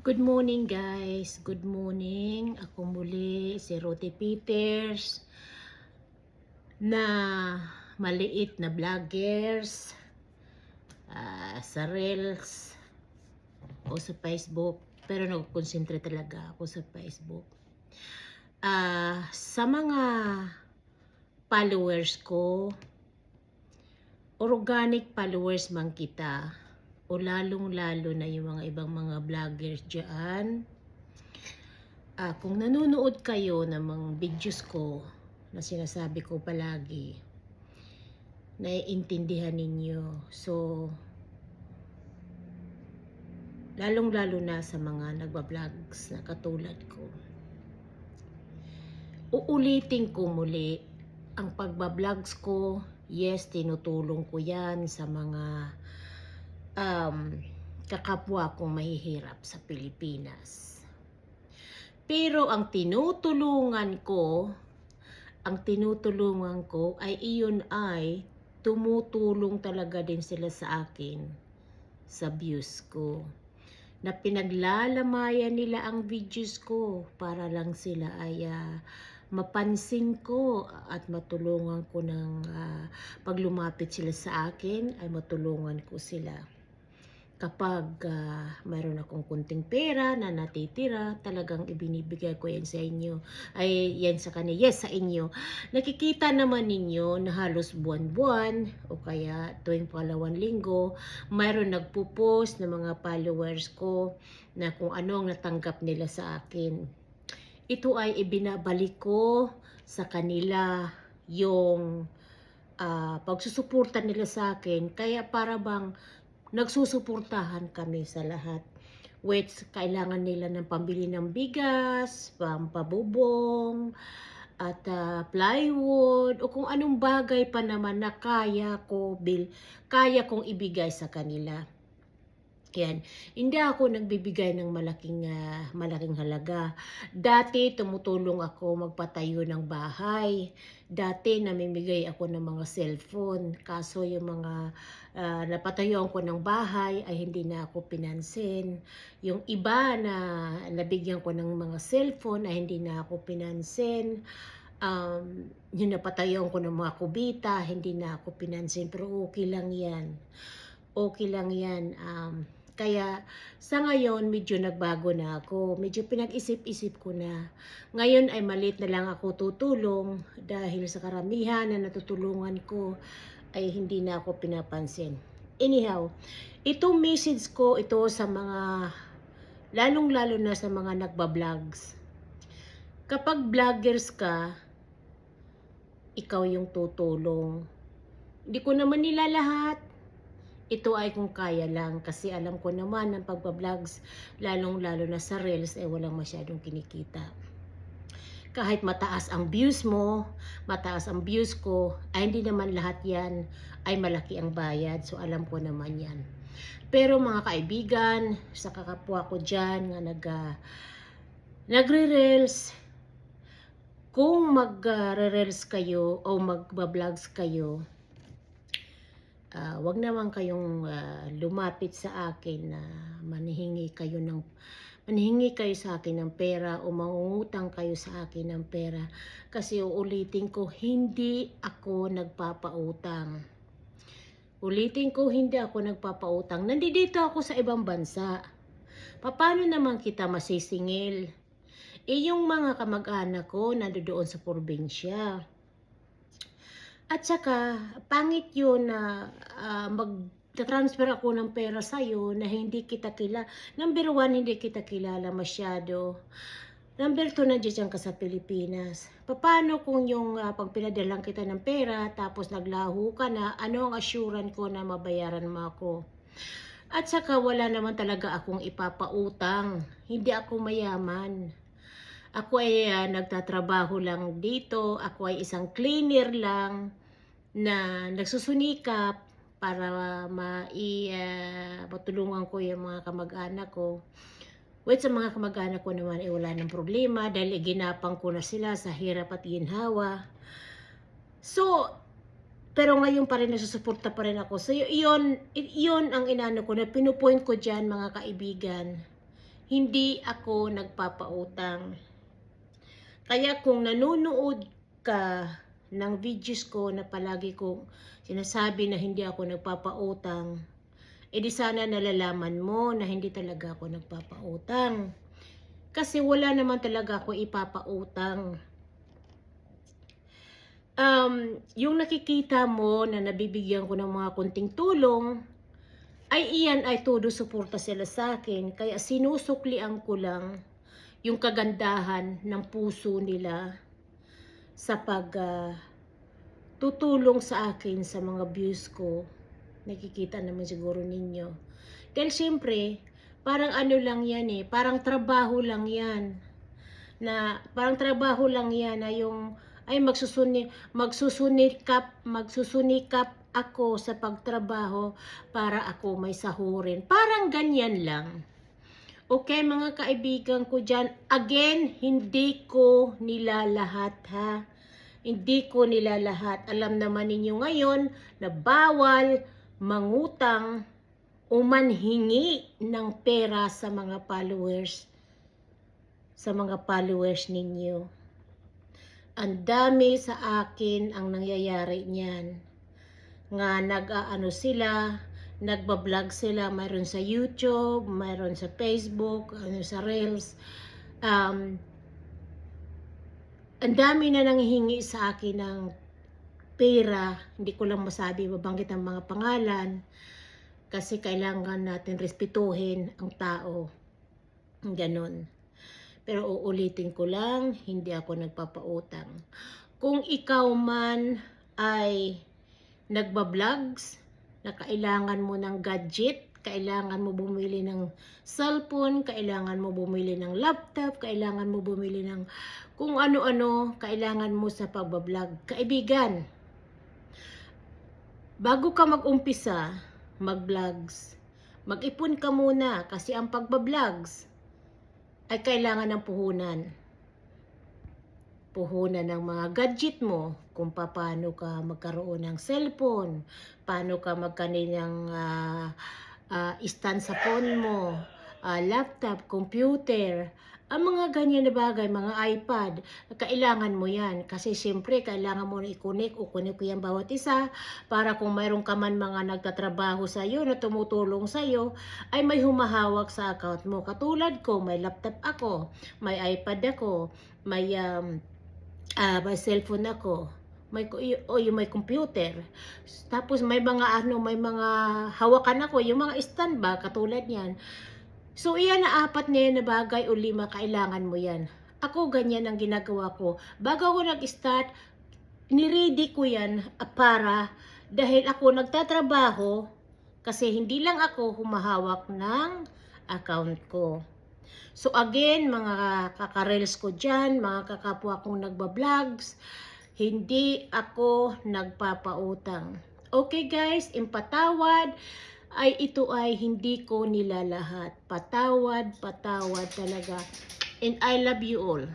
Good morning guys, good morning. Ako muli si Ruthie Peters na maliit na vloggers sa Reels o sa Facebook. Pero nagkonsentrate talaga ako sa Facebook. Sa mga followers ko, organic followers man kita, o lalong-lalo na yung mga ibang mga vloggers dyan. Kung nanonood kayo ng mga videos ko na sinasabi ko palagi, naiintindihan ninyo. So, lalong-lalo na sa mga nagba-vlogs na katulad ko. Uulitin ko muli, ang pagba-vlogs ko, yes, tinutulong ko yan sa mga kakapwa kong mahihirap sa Pilipinas. Pero ang tinutulungan ko ay iyon ay tumutulong talaga din sila sa akin sa views ko. Na pinaglalamayan nila ang videos ko para lang sila ay mapansin ko at matulungan ko ng pag lumapit sila sa akin ay matulungan ko sila. Kapag mayroon akong kunting pera na natitira, talagang ibinibigay ko yan sa inyo. Ay, yan sa kanila. Yes, sa inyo. Nakikita naman ninyo na halos buwan-buwan o kaya tuwing pangalawang linggo, mayroon nagpo-post ng mga followers ko na kung ano ang natanggap nila sa akin. Ito ay ibinabalik ko sa kanila yung pagsusuporta nila sa akin. Kaya para bang nagsusuportahan kami sa lahat. Which kailangan nila ng pambili ng bigas, pampabubong, at plywood, o kung anong bagay pa naman na kaya kong ibigay sa kanila. Yan. Hindi ako nagbibigay ng malaking halaga. Dati tumutulong ako magpatayo ng bahay. Dati namimigay ako ng mga cellphone. Kaso yung mga napatayuan ko ng bahay ay hindi na ako pinansin. Yung iba na nabigyan ko ng mga cellphone ay hindi na ako pinansin. Yung napatayuan ko ng mga kubita, hindi na ako pinansin. Pero okay lang yan. Okay lang yan. Kaya sa ngayon medyo nagbago na ako. Medyo pinag-isip-isip ko na. Ngayon ay maliit na lang ako tutulong dahil sa karamihan na natutulungan ko ay hindi na ako pinapansin. Anyhow, itong message ko ito sa mga lalong-lalo na sa mga nagba-vlogs. Kapag vloggers ka, ikaw yung tutulong. Hindi ko naman nila lahat. Ito ay kung kaya lang kasi alam ko naman ng pagba-vlogs lalong-lalo na sa Reels ay walang masyadong kinikita. Kahit mataas ang views mo, mataas ang views ko, ay hindi naman lahat yan ay malaki ang bayad. So alam ko naman yan. Pero mga kaibigan, sa kakapwa ko dyan nga nagre-reels, kung magre-reels kayo o magba-vlogs kayo, wag naman kayong lumapit sa akin na manihingi kayo sa akin ng pera o mangungutang kayo sa akin ng pera. Kasi uulitin ko, hindi ako nagpapautang. Nandito ako sa ibang bansa. Paano naman kita masisingil? Yung mga kamag-anak ko nandoon sa probinsya. At saka, pangit yun na mag-transfer ako ng pera sa'yo na hindi kita kilala. Number 1, hindi kita kilala masyado. Number 2, nandiyan ka sa Pilipinas. Paano kung yung pag pinadalang kita ng pera, tapos naglaho ka na, ano ang assurance ko na mabayaran mo ako? At saka, wala naman talaga akong ipapautang. Hindi ako mayaman. Ako ay nagtatrabaho lang dito. Ako ay isang cleaner lang na nagsusunikap para matulungan ko yung mga kamag-anak ko. Sa mga kamag-anak ko naman ay wala ng problema dahil ginapang ko na sila sa hirap at ginhawa. So, pero ngayon pa rin nasusuporta pa rin ako. So, iyon ang inano ko na pinupoint ko dyan mga kaibigan. hindi ako nagpapautang. Kaya kung nanonood ka ng videos ko na palagi kong sinasabi na hindi ako nagpapautang, edi sana nalalaman mo na hindi talaga ako nagpapautang. Kasi wala naman talaga ako ipapautang. Yung nakikita mo na nabibigyan ko ng mga konting tulong, ay iyan ay todo suporta sila sa akin. Kaya sinusuklian ko lang yung kagandahan ng puso nila sa tutulong sa akin sa mga views ko. Nakikita naman siguro ninyo. Dahil siyempre, parang ano lang yan parang trabaho lang yan. Parang trabaho lang yan na yung ay magsusunikap ako sa pagtrabaho para ako may sahurin. Parang ganyan lang. Okay, mga kaibigan ko dyan, again, hindi ko nilalahat ha. Hindi ko nilalahat. Alam naman ninyo ngayon na bawal mangutang o manhingi ng pera sa mga followers. Sa mga followers ninyo. Ang dami sa akin ang nangyayari niyan. Nga nagbablog sila, mayroon sa YouTube, mayroon sa Facebook, sa Reels. Ang dami na nanghihingi sa akin ng pera. Hindi ko lang masabi, mabanggit ang mga pangalan. Kasi kailangan natin respetuhin ang tao. Ganon. Pero uulitin ko lang, hindi ako nagpapautang. Kung ikaw man ay nagbablogs, na kailangan mo ng gadget, kailangan mo bumili ng cellphone, kailangan mo bumili ng laptop, kailangan mo bumili ng kung ano-ano, kailangan mo sa pagbablog. Kaibigan, bago ka mag-umpisa, mag-vlogs, mag-ipon ka muna kasi ang pagbablogs ay kailangan ng puhunan. Puhunan ng mga gadget mo, kung paano ka magkaroon ng cellphone, paano ka magkaroon ng stand sa phone mo, laptop, computer, ang mga ganyan na bagay, mga iPad, kailangan mo yan. Kasi siyempre, kailangan mo na i-connect o connect ko yan bawat isa para kung mayroon ka man mga nagtatrabaho sa iyo na tumutulong sa iyo, ay may humahawak sa account mo. Katulad ko, may laptop ako, may iPad ako, may cellphone ako, may computer. Tapos may mga hawakan ako, yung mga stand ba, katulad niyan. So, iyan na 4 na yan na bagay o 5, kailangan mo yan. Ako, ganyan ang ginagawa ko. Bago ako nag-start, niready ko yan dahil ako nagtatrabaho, kasi hindi lang ako humahawak ng account ko. So, again, mga kakarels ko dyan, mga kakapwa kong nagba-vlogs, hindi ako nagpapautang. Okay guys, impatawad. Ito ay hindi ko nilalahat. Patawad talaga. And I love you all.